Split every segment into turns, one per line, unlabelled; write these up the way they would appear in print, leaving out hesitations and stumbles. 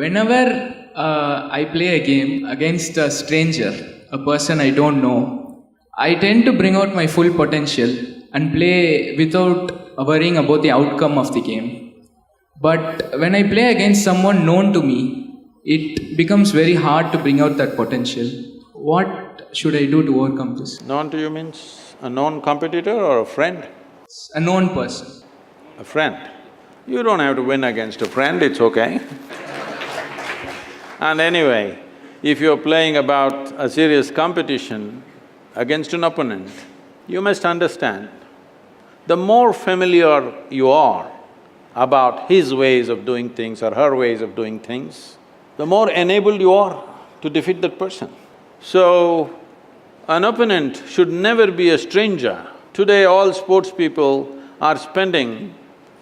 Whenever I play a game against a stranger, a person I don't know, I tend to bring out my full potential and play without worrying about the outcome of the game. But when I play against someone known to me, it becomes very hard to bring out that potential. What should I do to overcome this?
Known to you means a known competitor or a friend?
A known person.
A friend. You don't have to win against a friend, it's okay. And anyway, if you're playing about a serious competition against an opponent, you must understand, the more familiar you are about his ways of doing things or her ways of doing things, the more enabled you are to defeat that person. So, an opponent should never be a stranger. Today all sports people are spending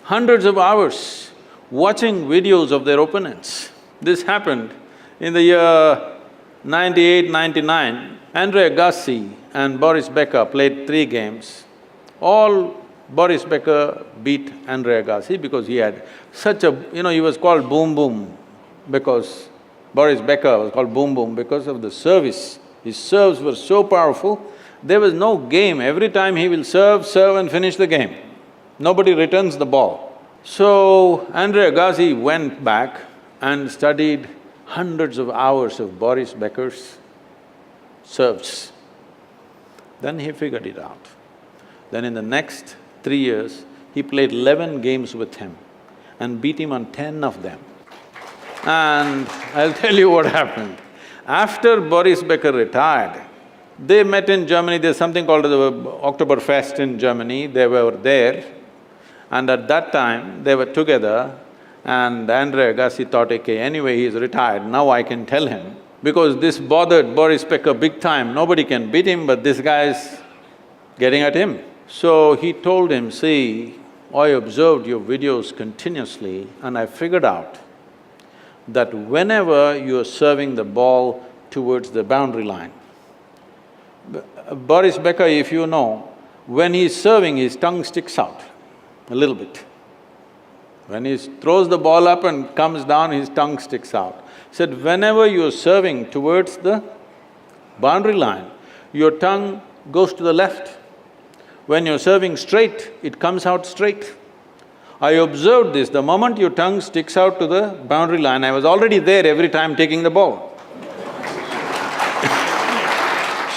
hundreds of hours watching videos of their opponents. This happened in the year 98, 99. Andre Agassi and Boris Becker played 3 games. Boris Becker beat Andre Agassi because he had such a… he was called Boom Boom because… Boris Becker was called Boom Boom because of the service. His serves were so powerful, there was no game. Every time he will serve and finish the game. Nobody returns the ball. So, Andre Agassi went back and studied hundreds of hours of Boris Becker's serves. Then he figured it out. Then in the next 3 years, he played 11 games with him and beat him on 10 of them. And I'll tell you what happened. After Boris Becker retired, they met in Germany, there's something called the Oktoberfest in Germany, they were there. And at that time, they were together and Andre Agassi thought, okay, anyway he's retired, now I can tell him. Because this bothered Boris Becker big time, nobody can beat him but this guy's getting at him. So he told him, see, I observed your videos continuously and I figured out that whenever you're serving the ball towards the boundary line, Boris Becker, if you know, when he's serving, his tongue sticks out a little bit. When he throws the ball up and comes down, his tongue sticks out. Said, whenever you're serving towards the boundary line, your tongue goes to the left. When you're serving straight, it comes out straight. I observed this, the moment your tongue sticks out to the boundary line, I was already there every time taking the ball.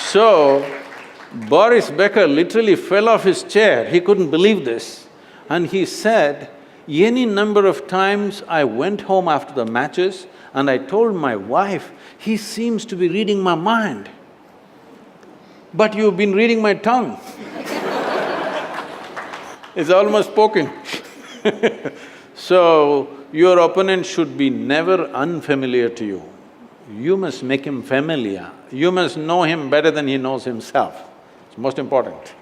So, Boris Becker literally fell off his chair, he couldn't believe this. And he said, any number of times I went home after the matches and I told my wife, he seems to be reading my mind. But you've been reading my tongue. It's almost spoken. So, your opponent should be never unfamiliar to you. You must make him familiar. You must know him better than he knows himself. It's most important.